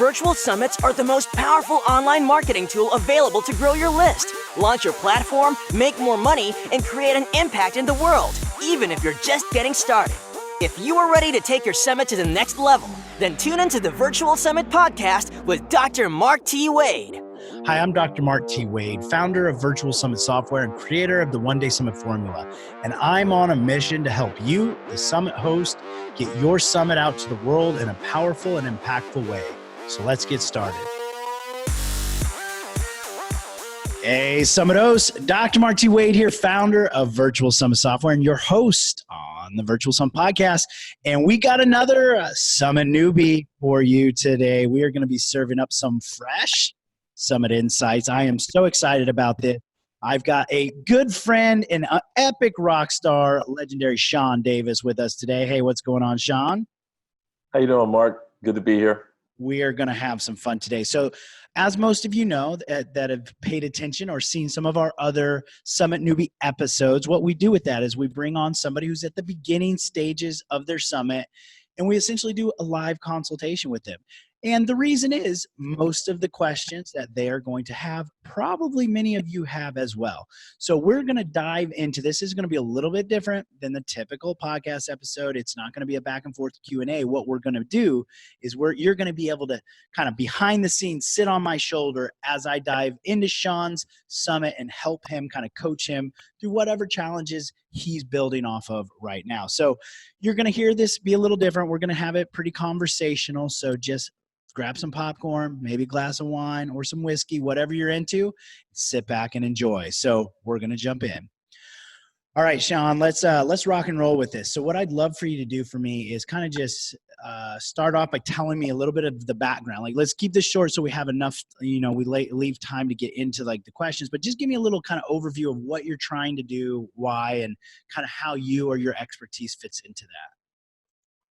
Virtual summits are the most powerful online marketing tool available to grow your list, launch your platform, make more money, and create an impact in the world, even if you're just getting started. If you are ready to take your summit to the next level, then tune into the Virtual Summit Podcast with Dr. Mark T. Wade. Hi, I'm Dr. Mark T. Wade, founder of Virtual Summit Software and creator of the One Day Summit Formula. And I'm on a mission to help you, the summit host, get your summit out to the world in a powerful and impactful way. So let's get started. Hey, Summit host, Dr. Mark T. Wade here, founder of Virtual Summit Software and your host on the Virtual Summit Podcast. And we got another Summit newbie for you today. We are going to be serving up some fresh Summit insights. I am so excited about this. I've got a good friend and an epic rock star, legendary Shawn Davis with us today. Hey, what's going on, Shawn? How you doing, Mark? Good to be here. We are going to have some fun today. So as most of you know that have paid attention or seen some of our other Summit Newbie episodes, what we do with that is we bring on somebody who's at the beginning stages of their summit, and we essentially do a live consultation with them. And the reason is most of the questions that they are going to have, probably many of you have as well. So we're going to dive into this. This is going to be a little bit different than the typical podcast episode. It's not going to be a back and forth Q&A. What we're going to do is you're going to be able to kind of behind the scenes sit on my shoulder as I dive into Shawn's summit and help him kind of coach him through whatever challenges he's building off of right now. So you're going to hear this be a little different. We're going to have it pretty conversational. So just grab some popcorn, maybe a glass of wine or some whiskey, whatever you're into, sit back and enjoy. So we're going to jump in. All right, Shawn, let's rock and roll with this. So what I'd love for you to do for me is kind of just start off by telling me a little bit of the background. Like, let's keep this short so we have enough, we leave time to get into like the questions, but just give me a little kind of overview of what you're trying to do, why, and kind of how you or your expertise fits into that.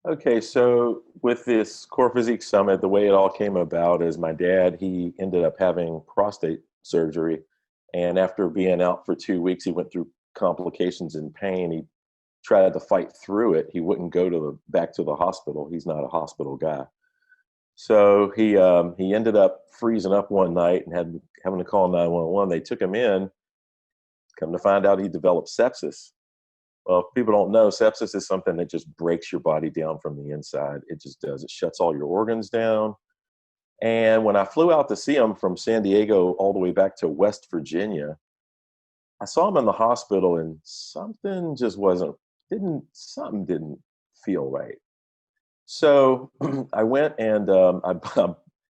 Okay, so with this Core Physique Summit, the way it all came about is my dad, he ended up having prostate surgery. And after being out for 2 weeks, he went through complications and pain. He tried to fight through it. He wouldn't go back to the hospital. He's not a hospital guy. So he ended up freezing up one night and having to call 911. They took him in. Come to find out, he developed sepsis. Well, if people don't know, sepsis is something that just breaks your body down from the inside. It just does. It shuts all your organs down. And when I flew out to see him from San Diego all the way back to West Virginia, I saw him in the hospital and something just something didn't feel right. So I went and I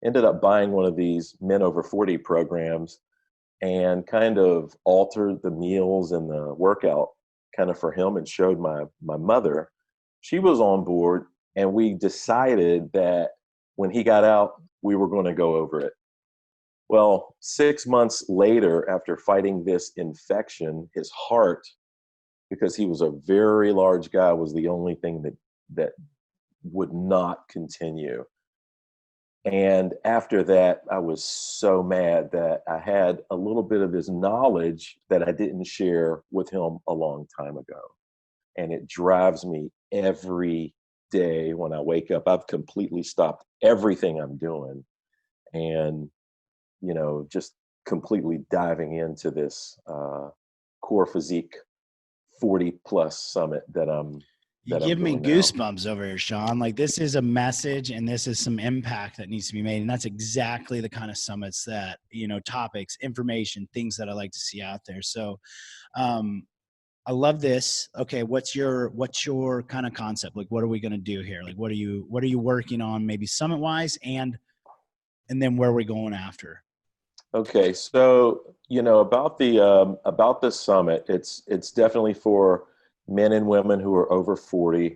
ended up buying one of these Men Over 40 programs and kind of altered the meals and the workout kind of for him and showed my mother. She was on board, and we decided that when he got out, we were going to go over it. Well, 6 months later, after fighting this infection, his heart, because he was a very large guy, was the only thing that would not continue. And after that, I was so mad that I had a little bit of this knowledge that I didn't share with him a long time ago. And it drives me every day when I wake up. I've completely stopped everything I'm doing and, just completely diving into this Core Physique 40 plus summit that you give me goosebumps over here, Shawn. Like, this is a message and this is some impact that needs to be made. And that's exactly the kind of summits that, topics, information, things that I like to see out there. So I love this. Okay. What's your kind of concept? Like, what are we going to do here? Like, what are you working on maybe summit wise and then where are we going after? Okay. So, about the summit, it's definitely for men and women who are over 40.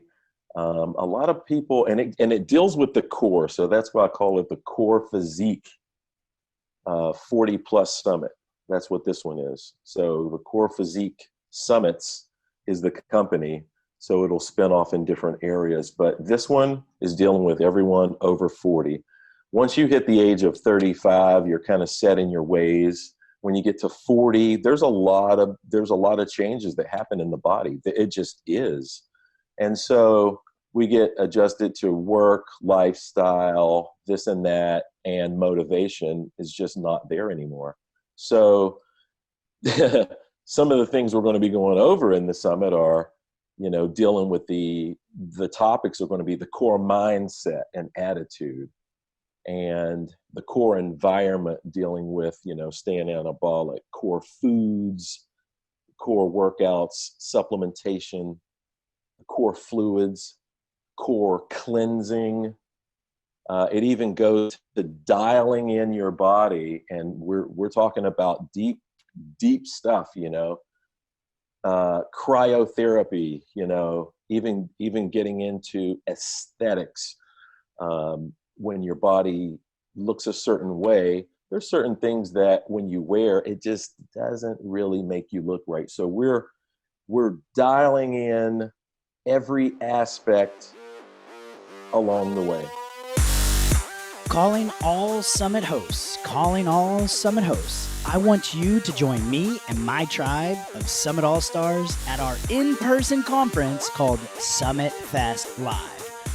A lot of people, and it deals with the core. So that's why I call it the Core Physique 40 plus summit. That's what this one is. So the Core Physique Summits is the company. So it'll spin off in different areas. But this one is dealing with everyone over 40. Once you hit the age of 35, you're kind of set in your ways. When you get to 40, there's a lot of changes that happen in the body. It just is. And so we get adjusted to work, lifestyle, this and that, and motivation is just not there anymore. So some of the things we're going to be going over in the summit are, dealing with the topics are going to be the core mindset and attitude, and the core environment, dealing with, staying anabolic, core foods, core workouts, supplementation, core fluids, core cleansing. It even goes to dialing in your body, and we're talking about deep stuff, cryotherapy, even getting into aesthetics. When your body looks a certain way, there's certain things that when you wear, it just doesn't really make you look right. So we're dialing in every aspect along the way. Calling all summit hosts. I want you to join me and my tribe of Summit All-Stars at our in-person conference called Summit Fest Live,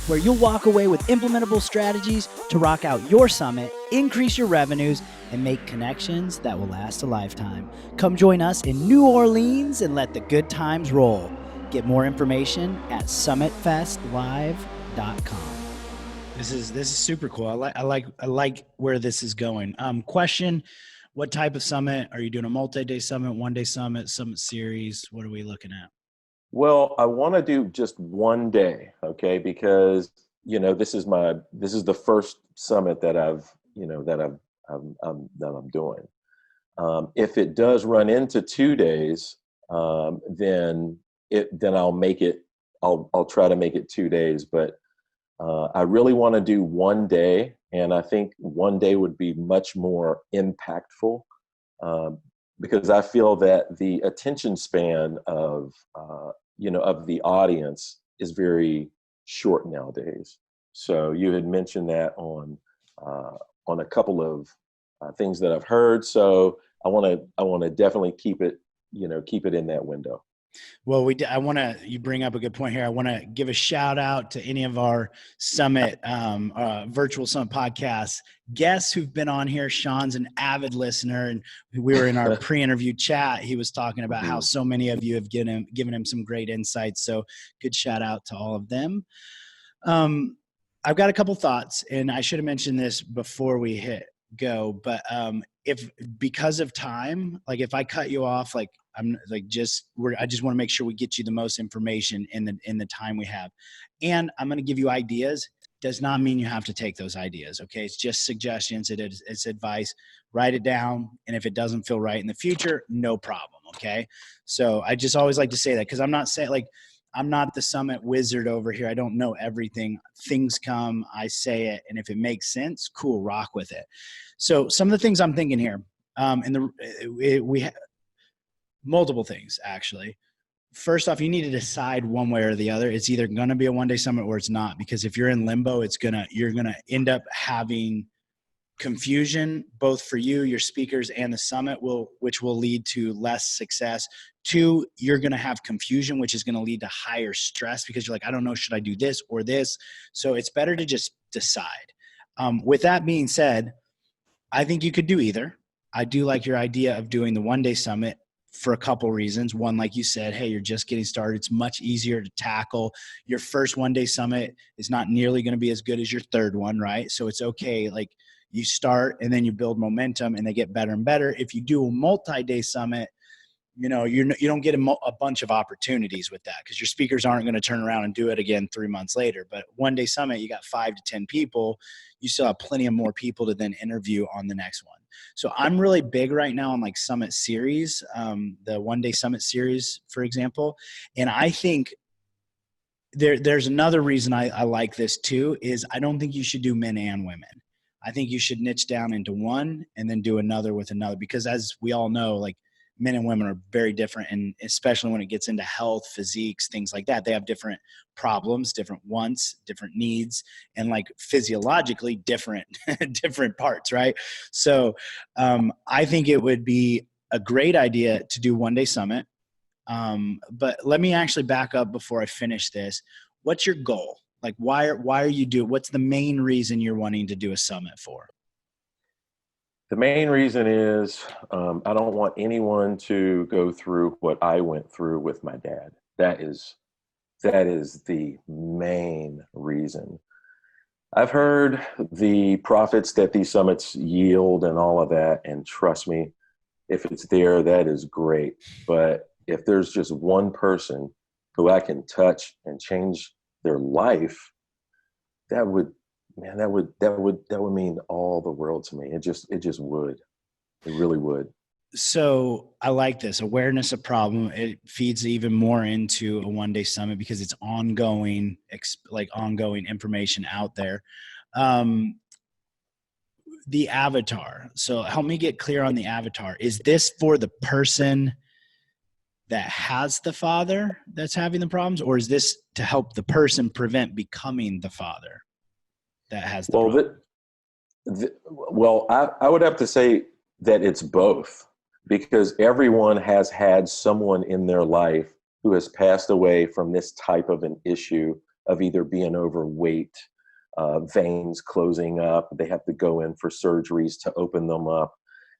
where you'll walk away with implementable strategies to rock out your summit, increase your revenues, and make connections that will last a lifetime. Come join us in New Orleans and let the good times roll. Get more information at summitfestlive.com. This is super cool. I like where this is going. Question: what type of summit are you doing? A multi-day summit, one-day summit series? What are we looking at? Well, I want to do just one day, okay? Because this is the first summit that I'm doing. If it does run into 2 days, then I'll make it. I'll try to make it 2 days, but I really want to do one day, and I think one day would be much more impactful, because I feel that the attention span of the audience is very short nowadays. So you had mentioned that on a couple of things that I've heard. So I want to definitely keep it in that window. Well, you bring up a good point here. I want to give a shout out to any of our summit, virtual summit podcasts guests who've been on here. Shawn's an avid listener, and we were in our pre-interview chat. He was talking about how so many of you have given him some great insights. So good shout out to all of them. I've got a couple thoughts, and I should have mentioned this before we hit go, but if because of time, like if I cut you off, like I just want to make sure we get you the most information in the time we have. And I'm going to give you ideas. Does not mean you have to take those ideas. Okay. It's just suggestions. It's advice. Write it down. And if it doesn't feel right in the future, no problem. Okay. So I just always like to say that, because I'm not saying I'm not the summit wizard over here. I don't know everything. Things come, I say it. And if it makes sense, cool, rock with it. So some of the things I'm thinking here, we have multiple things actually. First off, you need to decide one way or the other. It's either going to be a one-day summit or it's not, because if you're in limbo, you're going to end up having confusion, both for you, your speakers, and the summit, which will lead to less success. 2, you're going to have confusion, which is going to lead to higher stress, because you're like, I don't know, should I do this or this? So it's better to just decide. With that being said, I think you could do either. I do like your idea of doing the one-day summit for a couple reasons. One, like you said, hey, you're just getting started. It's much easier to tackle. Your first one-day summit is not nearly going to be as good as your third one, right? So it's okay. Like, you start and then you build momentum and they get better and better. If you do a multi-day summit, you don't get a bunch of opportunities with that, because your speakers aren't going to turn around and do it again 3 months later. But one-day summit, you got 5 to 10 people. You still have plenty of more people to then interview on the next one. So I'm really big right now on like summit series, the one-day summit series, for example. And I think there's another reason I like this too, is I don't think you should do men and women. I think you should niche down into one and then do another with another, because as we all know, like, men and women are very different. And especially when it gets into health, physiques, things like that, they have different problems, different wants, different needs, and like physiologically different parts. Right. So I think it would be a great idea to do one-day summit. But let me actually back up before I finish this. What's your goal? Like, why are you doing, what's the main reason you're wanting to do a summit for? The main reason is I don't want anyone to go through what I went through with my dad. That is the main reason. I've heard the profits that these summits yield and all of that, and trust me, if it's there, that is great. But if there's just one person who I can touch and change their life, that would, man, that would mean all the world to me. It just would. It really would. So I like this awareness of problem. It feeds even more into a one-day summit because it's ongoing, ongoing information out there. The avatar. So help me get clear on the avatar. Is this for the person that has the father that's having the problems, or is this to help the person prevent becoming the father that has the problem? I would have to say that it's both, because everyone has had someone in their life who has passed away from this type of an issue of either being overweight, veins closing up, they have to go in for surgeries to open them up.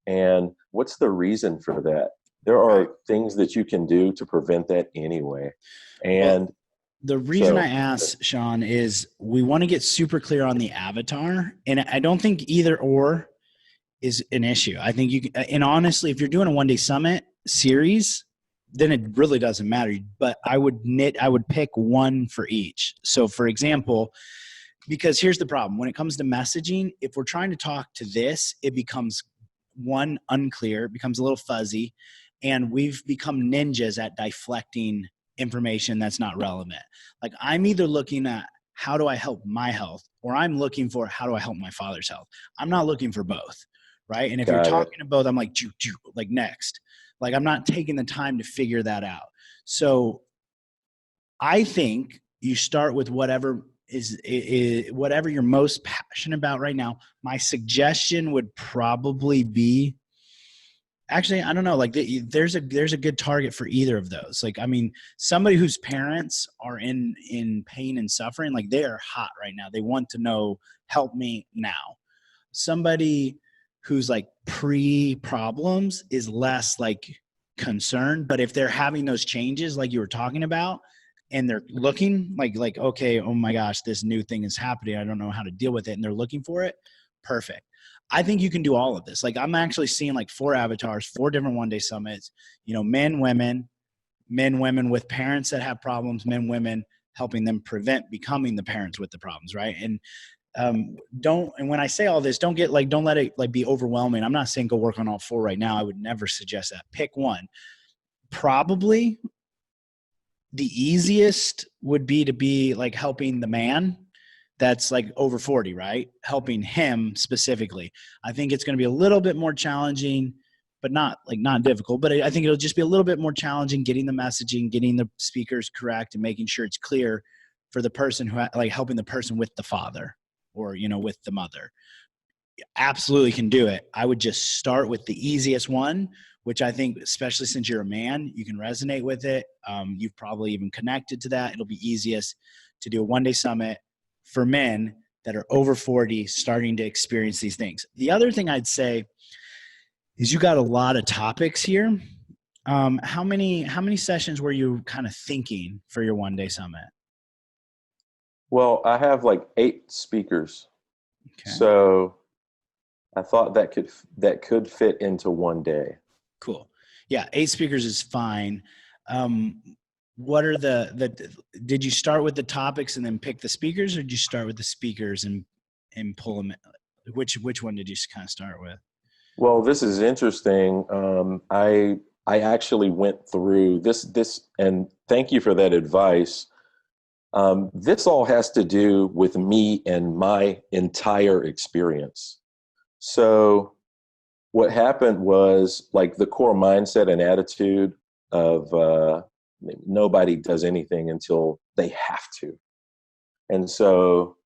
And what's the reason for that? There are things that you can do to prevent that anyway. And the reason I ask, Shawn, is we want to get super clear on the avatar. And I don't think either or is an issue. I think you can, and honestly, if you're doing a one-day summit series, then it really doesn't matter. But I would pick one for each. So for example, because here's the problem. When it comes to messaging, if we're trying to talk to this, it becomes unclear, it becomes a little fuzzy, and we've become ninjas at deflecting information that's not relevant. Like, I'm either looking at how do I help my health, or I'm looking for how do I help my father's health. I'm not looking for both, right? And if you're talking to both, I'm like, like next. Like, I'm not taking the time to figure that out. So I think you start with whatever is whatever you're most passionate about right now. My suggestion would probably be, actually, I don't know, like there's a good target for either of those. Like, I mean, somebody whose parents are in pain and suffering, like they are hot right now. They want to know, help me now. Somebody who's like pre-problems is less like concerned, but if they're having those changes like you were talking about, and they're looking like, okay, oh my gosh, this new thing is happening, I don't know how to deal with it, and they're looking for it, perfect. I think you can do all of this. Like, I'm actually seeing like 4 avatars, 4 different one-day summits, men, women with parents that have problems, men, women, helping them prevent becoming the parents with the problems, right? And and when I say all this, don't let it like be overwhelming. I'm not saying go work on all 4 right now. I would never suggest that. Pick one. Probably the easiest would be to be like helping the man that's like over 40, right? Helping him specifically. I think it's going to be a little bit more challenging, but not difficult, but I think it'll just be a little bit more challenging getting the messaging, getting the speakers correct, and making sure it's clear for the person who like helping the person with the father or, with the mother. Absolutely can do it. I would just start with the easiest one, which I think, especially since you're a man, you can resonate with it. You've probably even connected to that. It'll be easiest to do a one-day summit for men that are over 40, starting to experience these things. The other thing I'd say is you got a lot of topics here. How many sessions were you kind of thinking for your one-day summit? Well, I have like 8 speakers. Okay. So I thought that could fit into one day. Cool. Yeah, 8 speakers is fine. What are did you start with the topics and then pick the speakers, or did you start with the speakers and pull them? Which one did you kind of start with? Well, this is interesting. I actually went through this, and thank you for that advice. This all has to do with me and my entire experience. So what happened was, like, the core mindset and attitude of nobody does anything until they have to. And so,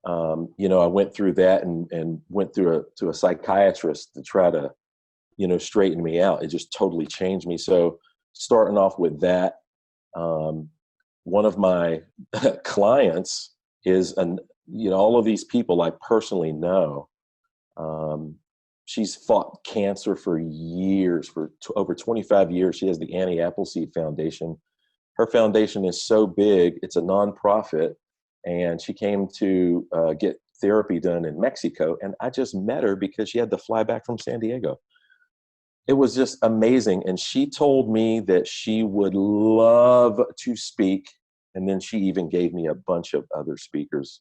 I went through that and went to a psychiatrist to try to, straighten me out. It just totally changed me. So starting off with that, one of my clients is all of these people I personally know. She's fought cancer for years, for over 25 years. She has the Annie Appleseed Foundation. Her foundation is so big, it's a nonprofit, and she came to get therapy done in Mexico. And I just met her because she had to fly back from San Diego. It was just amazing. And she told me that she would love to speak. And then she even gave me a bunch of other speakers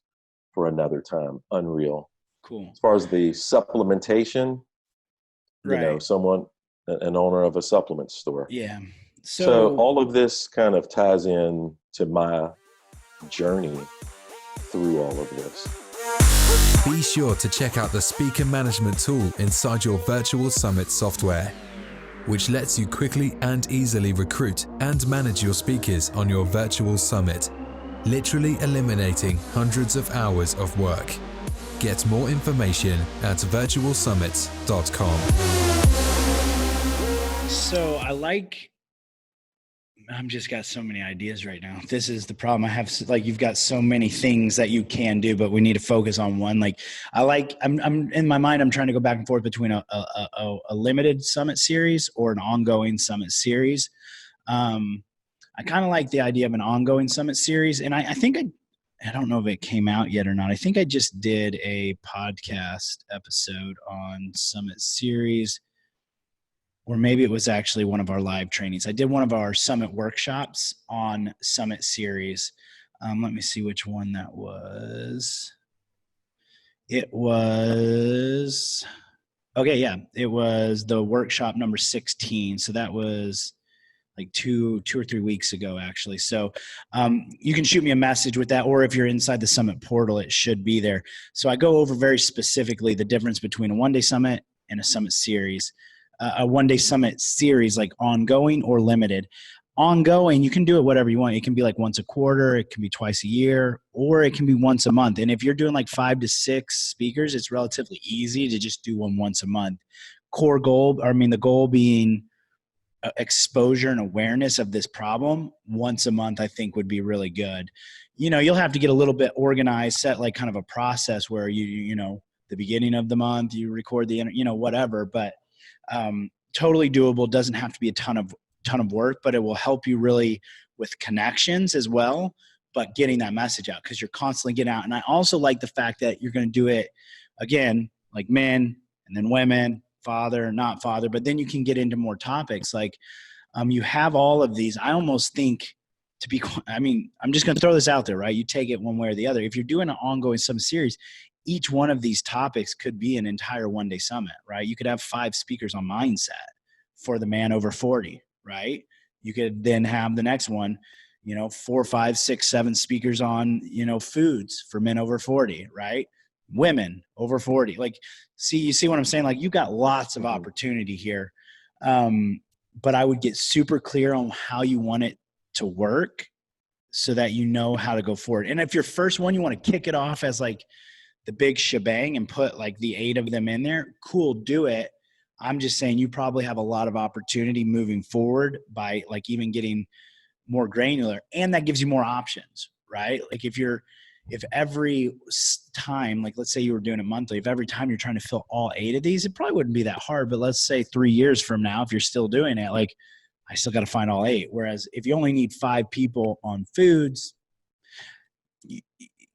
for another time. Unreal. Cool. As far as the supplementation, Right. an owner of a supplement store. Yeah. So all of this kind of ties in to my journey through all of this. Be sure to check out the speaker management tool inside your virtual summit software, which lets you quickly and easily recruit and manage your speakers on your virtual summit, literally eliminating hundreds of hours of work. Get more information at virtualsummits.com. So I'm just got so many ideas right now. This is the problem I have. Like, you've got so many things that you can do, but we need to focus on one. Like, I'm in my mind, I'm trying to go back and forth between a limited summit series or an ongoing summit series. I kind of like the idea of an ongoing summit series. And I think I don't know if it came out yet or not. I think I just did a podcast episode on summit series, or maybe it was actually one of our live trainings. I did one of our summit workshops on summit series. Let me see which one that was. It was, okay, yeah, it was the workshop number 16. So that was like two or 3 weeks ago, actually. So you can shoot me a message with that, or if you're inside the summit portal, it should be there. So I go over very specifically the difference between a one-day summit and a summit series. A one-day summit series, like ongoing or limited. Ongoing, you can do it whatever you want. It can be like once a quarter, it can be twice a year, or it can be once a month. And if you're doing like 5 to 6 speakers, it's relatively easy to just do one once a month. The goal being exposure and awareness of this problem once a month, I think would be really good. You'll have to get a little bit organized, set like kind of a process where the beginning of the month, you record the, whatever, but totally doable. Doesn't have to be a ton of work, but it will help you really with connections as well, but getting that message out, because you're constantly getting out. And I also like the fact that you're going to do it again, like men and then women, father, not father, but then you can get into more topics. Like you have all of these. I almost think I'm just going to throw this out there, right? You take it one way or the other. If you're doing an ongoing summit series, each one of these topics could be an entire one-day summit, right? You could have 5 speakers on mindset for the man over 40, right? You could then have the next one, 4, 5, 6, 7 speakers on, foods for men over 40, right? Women over 40. Like, you see what I'm saying? Like, you've got lots of opportunity here. But I would get super clear on how you want it to work so that you know how to go forward. And if your first one, you want to kick it off as like the big shebang and put like the 8 of them in there, cool, do it. I'm just saying you probably have a lot of opportunity moving forward by like even getting more granular, and that gives you more options, right? Like if every time, like let's say you were doing it monthly, if every time you're trying to fill all 8 of these, it probably wouldn't be that hard. But let's say 3 years from now, if you're still doing it, like I still got to find all 8. Whereas if you only need 5 people on foods,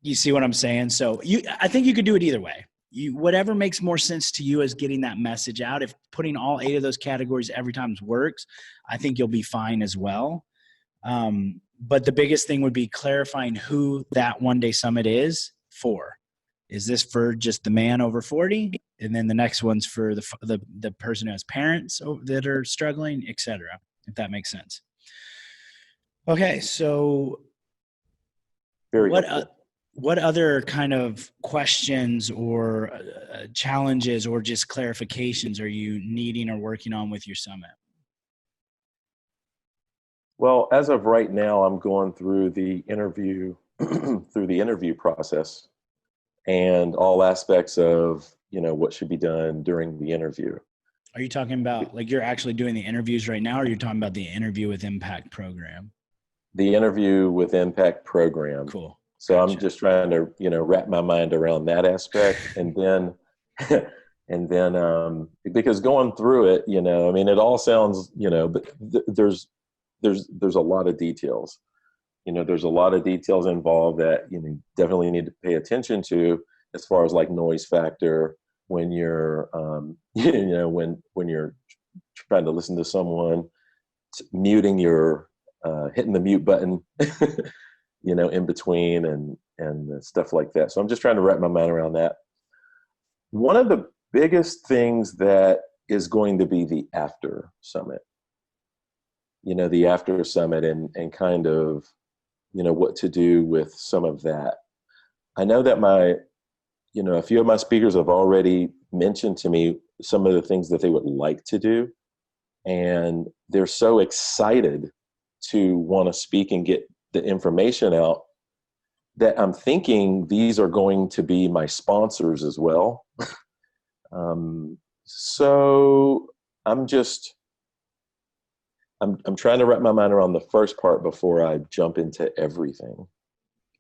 you see what I'm saying? So I think you could do it either way. Whatever makes more sense to you as getting that message out. If putting all 8 of those categories every time works, I think you'll be fine as well. But the biggest thing would be clarifying who that one-day summit is for. Is this for just the man over 40? And then the next one's for the person who has parents that are struggling, et cetera, if that makes sense. Okay, so what other kind of questions or challenges or just clarifications are you needing or working on with your summit? Well, as of right now, I'm going through the interview process and all aspects of, what should be done during the interview. Are you talking about like you're actually doing the interviews right now, or you're talking about the interview with Impact program? The interview with Impact program. Cool. So I'm Gotcha. just trying to, wrap my mind around that aspect. And then, because going through it, I mean, it all sounds, but there's a lot of details. There's a lot of details involved that you definitely need to pay attention to, as far as like noise factor when you're, when you're trying to listen to someone, muting your, hitting the mute button, in between and stuff like that. So I'm just trying to wrap my mind around that. One of the biggest things that is going to be the after summit, the after summit and kind of, what to do with some of that. I know that a few of my speakers have already mentioned to me some of the things that they would like to do. And they're so excited to want to speak and get the information out that I'm thinking these are going to be my sponsors as well. So I'm trying to wrap my mind around the first part before I jump into everything.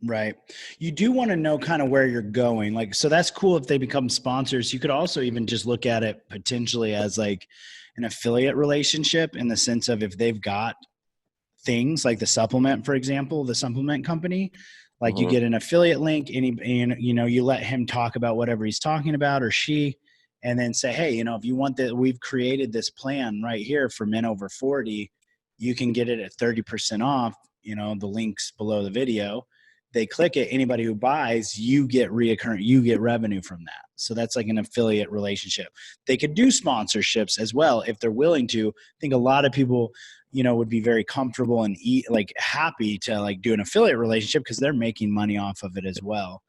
Right. You do want to know kind of where you're going. Like, so that's cool if they become sponsors. You could also even just look at it potentially as like an affiliate relationship, in the sense of if they've got things like the supplement, for example, the supplement company, like you get an affiliate link and you let him talk about whatever he's talking about, or she, and then say, hey, if you want that, we've created this plan right here for men over 40, you can get it at 30% off, the links below the video. They click it. Anybody who buys, you get revenue from that. So that's like an affiliate relationship. They could do sponsorships as well if they're willing to. I think a lot of people, would be very comfortable and happy to like do an affiliate relationship because they're making money off of it as well.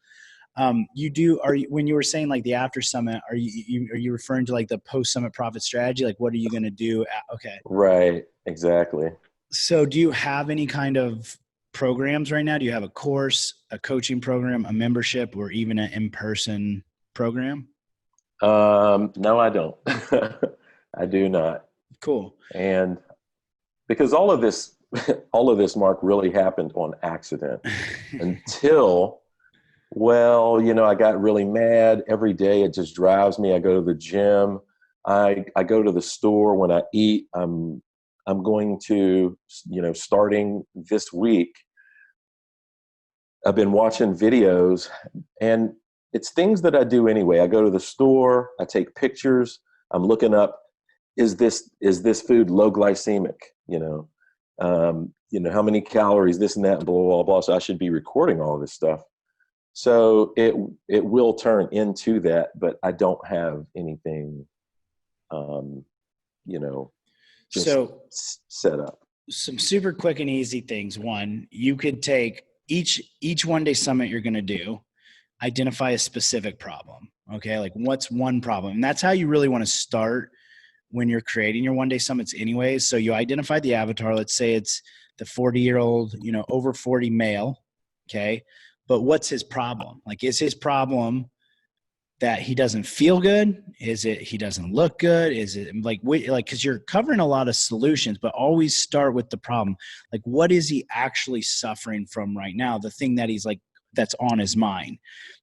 When you were saying like the after summit, are you referring to like the post summit profit strategy? Like, what are you going to do? Okay. Right. Exactly. So do you have any kind of programs right now? Do you have a course, a coaching program, a membership, or even an in-person program? No, I don't. I do not. Cool. And because all of this, Mark, really happened on accident until, I got really mad every day. It just drives me. I go to the gym. I go to the store when I eat. I'm going to, starting this week, I've been watching videos, and it's things that I do anyway. I go to the store, I take pictures, I'm looking up, is this food low glycemic? How many calories, this and that, and blah, blah, blah. So I should be recording all of this stuff. So it will turn into that, but I don't have anything, just set up. Some super quick and easy things. One, you could take each one-day summit you're going to do, identify a specific problem. Okay. Like, what's one problem? And that's how you really want to start when you're creating your one-day summits anyways. So you identify the avatar. Let's say it's the 40-year-old, over 40 male. Okay. But what's his problem? Like, is his problem that he doesn't feel good? Is it he doesn't look good? Is it because you're covering a lot of solutions, but always start with the problem. Like, what is he actually suffering from right now? The thing that he's like, that's on his mind.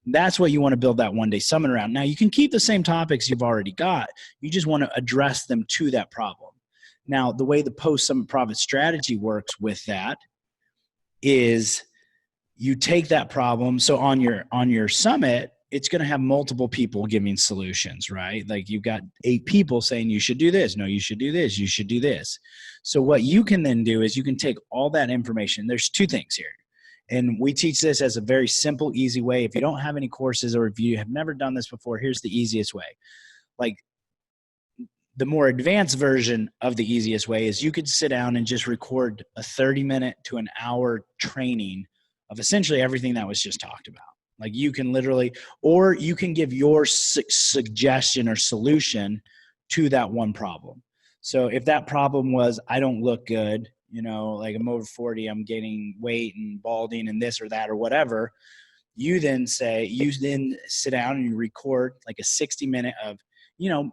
That's what you want to build that one-day summit around. Now, you can keep the same topics you've already got. You just want to address them to that problem. Now, the way the post-summit profit strategy works with that is you take that problem. So on your summit, it's going to have multiple people giving solutions, right? Like, you've got 8 people saying you should do this. No, you should do this. You should do this. So what you can then do is you can take all that information. There's 2 things here. And we teach this as a very simple, easy way. If you don't have any courses, or if you have never done this before, here's the easiest way. Like, the more advanced version of the easiest way is you could sit down and just record a 30-minute to an hour training of essentially everything that was just talked about. Like, you can literally, or you can give your suggestion or solution to that one problem. So if that problem was, I don't look good, like I'm over 40, I'm gaining weight and balding and this or that or whatever, you then sit down and you record like a 60-minute of,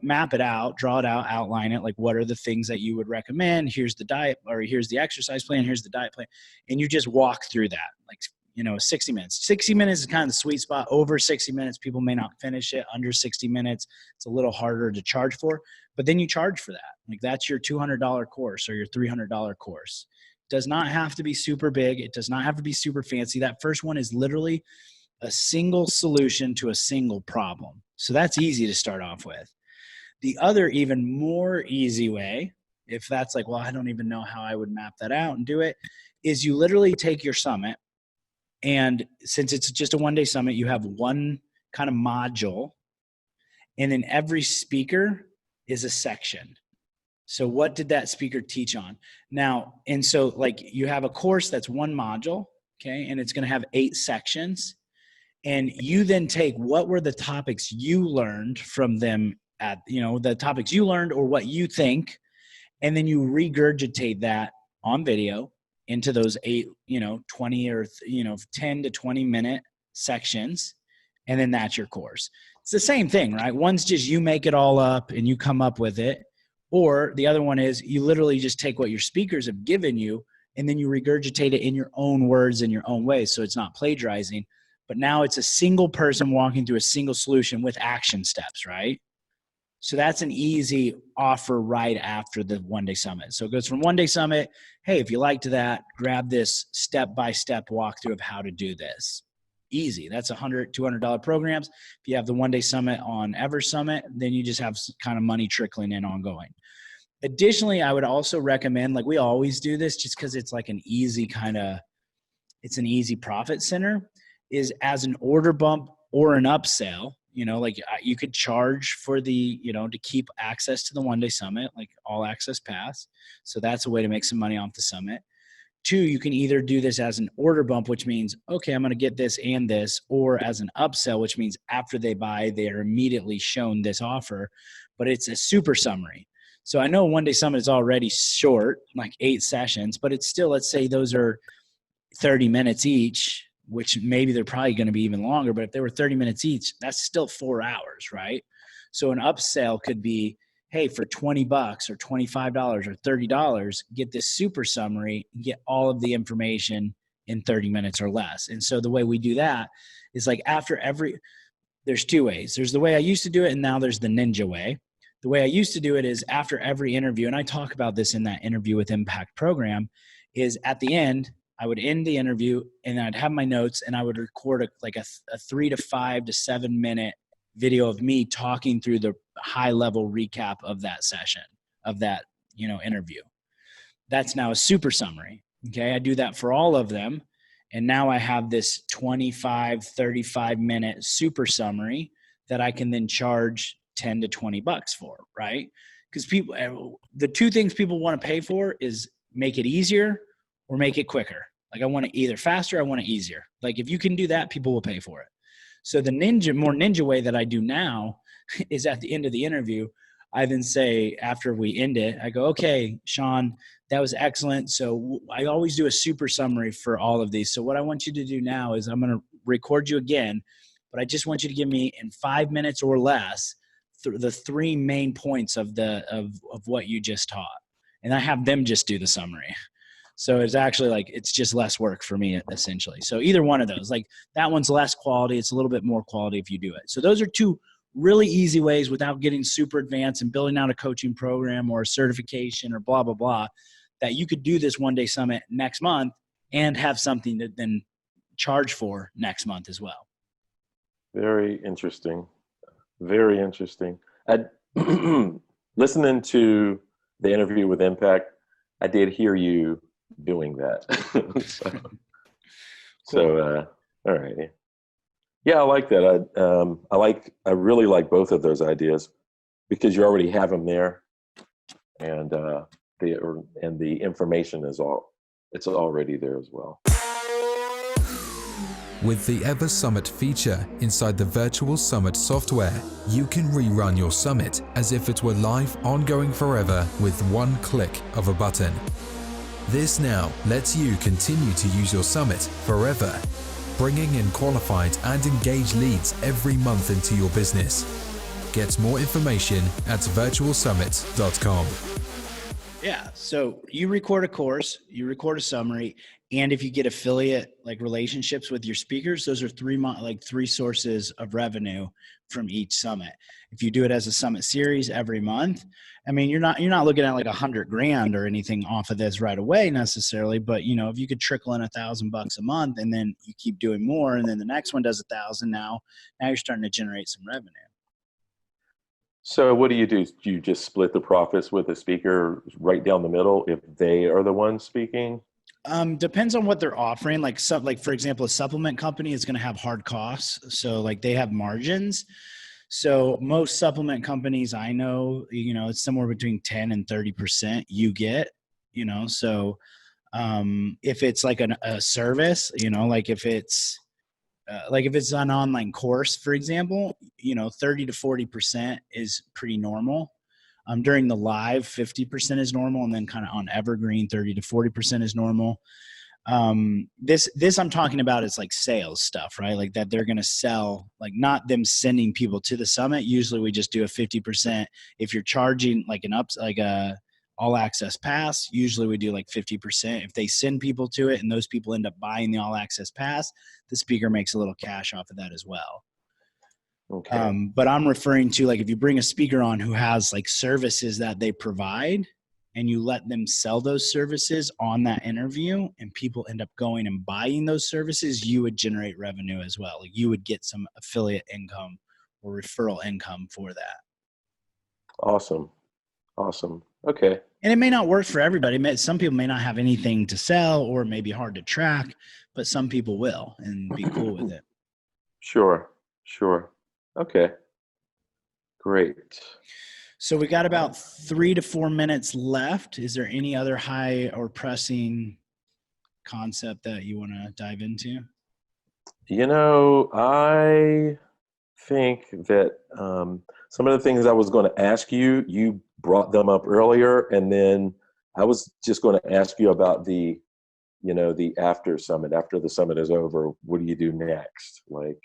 map it out, draw it out, outline it. Like, what are the things that you would recommend? Here's the diet, or here's the exercise plan. Here's the diet plan. And you just walk through that. Like, 60 minutes. 60 minutes is kind of the sweet spot. Over 60 minutes, people may not finish it. Under 60 minutes, it's a little harder to charge for, but then you charge for that. Like that's your $200 course or your $300 course. It does not have to be super big. It does not have to be super fancy. That first one is literally a single solution to a single problem. So that's easy to start off with. The other even more easy way, if that's like, well, I don't even know how I would map that out and do it, is you literally take your summit, and since it's just a one-day summit, you have one kind of module, and then every speaker is a section. So what did that speaker teach on? Now, and so like you have a course that's one module, okay, and it's going to have 8 sections, and you then take what were the topics you learned from them at, the topics you learned or what you think, and then you regurgitate that on video into those 8, 20 or 10 to 20 minute sections. And then that's your course. It's the same thing, right? One's just you make it all up and you come up with it. Or the other one is you literally just take what your speakers have given you and then you regurgitate it in your own words, in your own way. So it's not plagiarizing, but now it's a single person walking through a single solution with action steps, right? So that's an easy offer right after the one-day summit. So it goes from one-day summit, hey, if you liked that, grab this step-by-step walkthrough of how to do this. Easy. That's $100, $200 programs. If you have the one-day summit on Ever Summit, then you just have kind of money trickling in ongoing. Additionally, I would also recommend, like we always do this just because it's like an easy it's an easy profit center, is as an order bump or an upsell. Like you could charge for the, to keep access to the one-day summit, like all access pass. So that's a way to make some money off the summit. 2, you can either do this as an order bump, which means, okay, I'm going to get this and this, or as an upsell, which means after they buy, they are immediately shown this offer, but it's a super summary. So I know one-day summit is already short, like 8 sessions, but it's still, let's say those are 30 minutes each, which maybe they're probably going to be even longer, but if they were 30 minutes each, that's still 4 hours, right? So an upsell could be, hey, for $20 or $25 or $30, get this super summary, get all of the information in 30 minutes or less. And so the way we do that is like there's 2 ways. There's the way I used to do it, and now there's the ninja way. The way I used to do it is after every interview, and I talk about this in that Interview with Impact program, is at the end, I would end the interview and I'd have my notes and I would record a 3 to 5 to 7 minute video of me talking through the high level recap of that session, of that, interview. That's now a super summary. Okay. I do that for all of them. And now I have this 25, 35 minute super summary that I can then charge $10 to $20 for, right? Because the 2 things people want to pay for is make it easier or make it quicker. Like I want it either faster, I want it easier. Like if you can do that, people will pay for it. So the more ninja way that I do now is at the end of the interview, I then say, after we end it, I go, okay, Shawn, that was excellent. So I always do a super summary for all of these. So what I want you to do now is I'm going to record you again, but I just want you to give me in 5 minutes or less the 3 main points of what you just taught. And I have them just do the summary. So it's actually like, it's just less work for me essentially. So either one of those, like that one's less quality. It's a little bit more quality if you do it. So those are 2 really easy ways without getting super advanced and building out a coaching program or a certification or blah, blah, blah, that you could do this one-day summit next month and have something to then charge for next month as well. Very interesting. Very interesting. Listening to the Interview with Impact, I did hear you doing that. All right. Yeah, I like that. I really like both of those ideas because you already have them there, and the information it's already there as well. With the Ever Summit feature inside the Virtual Summit software, you can rerun your summit as if it were live, ongoing forever with one click of a button. This now lets you continue to use your summit forever, bringing in qualified and engaged leads every month into your business. Get more information at virtualsummit.com. Yeah. So you record a course, you record a summary, and if you get affiliate like relationships with your speakers, those are three sources of revenue from each summit. If you do it as a summit series every month, I mean, you're not looking at like $100,000 or anything off of this right away necessarily, but you know, if you could trickle in $1,000 a month and then you keep doing more, and then the next one does 1,000, now you're starting to generate some revenue. So what do? Do you just split the profits with the speaker right down the middle if they are the ones speaking? Depends on what they're offering. Like for example, a supplement company is going to have hard costs. So like they have margins. So most supplement companies I know, you know, it's somewhere between 10 and 30% you get, you know, so if it's like a service, you know, like if it's an online course, for example, you know, 30 to 40% is pretty normal. During the live, 50% is normal. And then kind of on evergreen, 30 to 40% is normal. This I'm talking about is like sales stuff, right? Like that they're going to sell, like not them sending people to the summit. Usually we just do a 50%. If you're charging like a all access pass, usually we do like 50%. If they send people to it and those people end up buying the all access pass, the speaker makes a little cash off of that as well. Okay. But I'm referring to like if you bring a speaker on who has like services that they provide and you let them sell those services on that interview and people end up going and buying those services, you would generate revenue as well. Like you would get some affiliate income or referral income for that. Awesome. Okay. And it may not work for everybody. Some people may not have anything to sell or it may be hard to track, but some people will and be cool with it. Sure. Okay. Great. So we got about 3 to 4 minutes left. Is there any other high or pressing concept that you want to dive into? You know, I think that some of the things I was going to ask you, you brought them up earlier, and then I was just going to ask you about the after summit. After the summit is over, what do you do next? Like,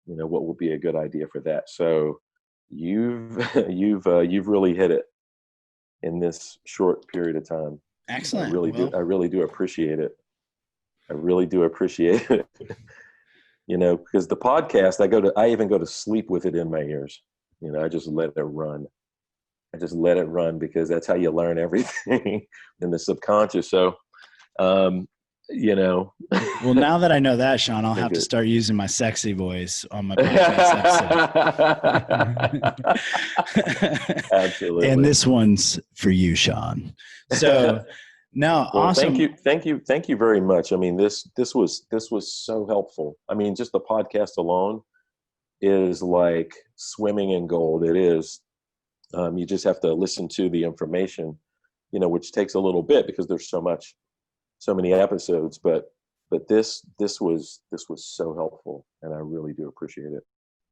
you know, what would be a good idea for that? So you've really hit it in this short period of time. Excellent. I really do appreciate it. You know, because the podcast, I even go to sleep with it in my ears. You know, I just let it run. Because that's how you learn everything in the subconscious. So, you know. Well, now that I know that, Shawn, I'll have to start using my sexy voice on my podcast episode. Absolutely. And this one's for you, Shawn. So, no, well, awesome. Thank you very much. I mean, this was so helpful. I mean, just the podcast alone is like swimming in gold. It is. You just have to listen to the information, you know, which takes a little bit because there's so many episodes. But this was so helpful, and I really do appreciate it.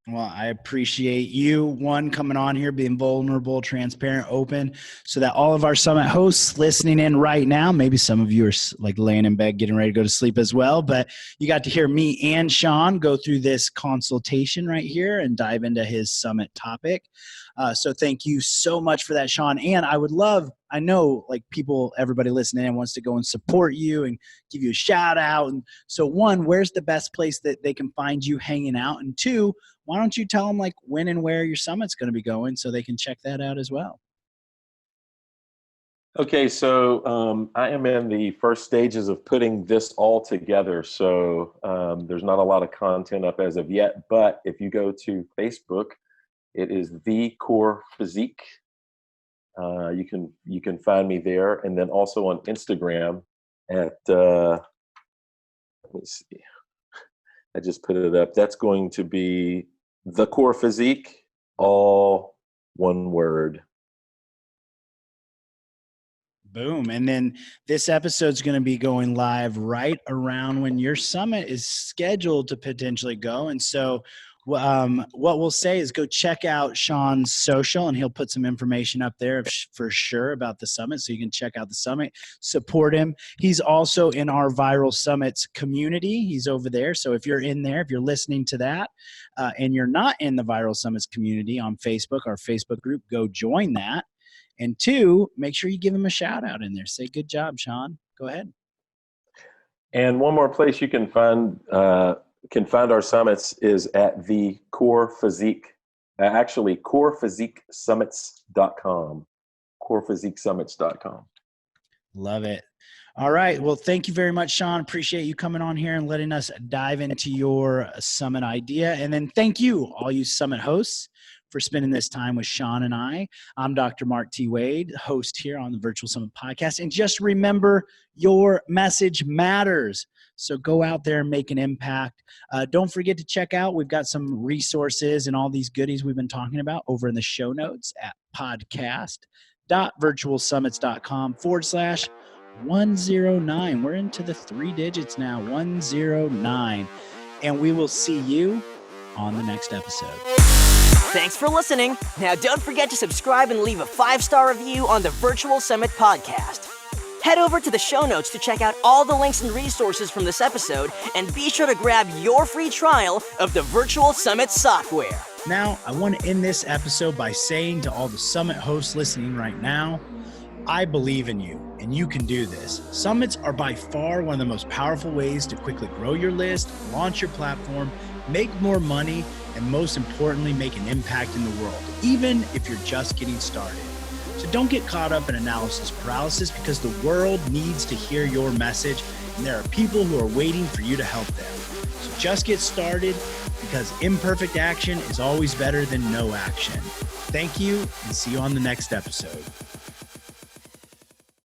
Well, I appreciate you, coming on here, being vulnerable, transparent, open, so that all of our summit hosts listening in right now, maybe some of you are like laying in bed, getting ready to go to sleep as well, but you got to hear me and Shawn go through this consultation right here and dive into his summit topic. So thank you so much for that, Shawn. And I know like everybody listening in wants to go and support you and give you a shout out. And so 1, where's the best place that they can find you hanging out? And 2, why don't you tell them like when and where your summit's going to be going so they can check that out as well? Okay, so I am in the first stages of putting this all together. So there's not a lot of content up as of yet, but if you go to Facebook, it is The Core Physique. You can find me there, and then also on Instagram at let me see. I just put it up. That's going to be The Core Physique, all one word. Boom. And then this episode's going to be going live right around when your summit is scheduled to potentially go. And so what we'll say is go check out Shawn's social, and he'll put some information up there for sure about the summit. So you can check out the summit, support him. He's also in our Viral Summits community. He's over there. So if you're in there, if you're listening to that, and you're not in the Viral Summits community on Facebook, our Facebook group, go join that. And 2, make sure you give him a shout out in there. Say, good job, Shawn. Go ahead. And one more place you can find our summits is at the Core Physique, actually corephysiquesummits.com, corephysiquesummits.com. Love it. All right. Well, thank you very much, Shawn. Appreciate you coming on here and letting us dive into your summit idea. And then thank you, all you summit hosts, for spending this time with Shawn and I. I'm Dr. Mark T. Wade, host here on the Virtual Summit Podcast. And just remember, your message matters. So go out there and make an impact. Don't forget to check out, we've got some resources and all these goodies we've been talking about over in the show notes at podcast.virtualsummits.com/109. We're into the 3 digits now, 109. And we will see you on the next episode. Thanks for listening. Now don't forget to subscribe and leave a 5-star review on the Virtual Summit Podcast. Head over to the show notes to check out all the links and resources from this episode, and be sure to grab your free trial of the Virtual Summit software. Now, I want to end this episode by saying to all the Summit hosts listening right now, I believe in you, and you can do this. Summits are by far one of the most powerful ways to quickly grow your list, launch your platform, make more money, and most importantly, make an impact in the world, even if you're just getting started. So don't get caught up in analysis paralysis, because the world needs to hear your message, and there are people who are waiting for you to help them. So just get started, because imperfect action is always better than no action. Thank you, and see you on the next episode.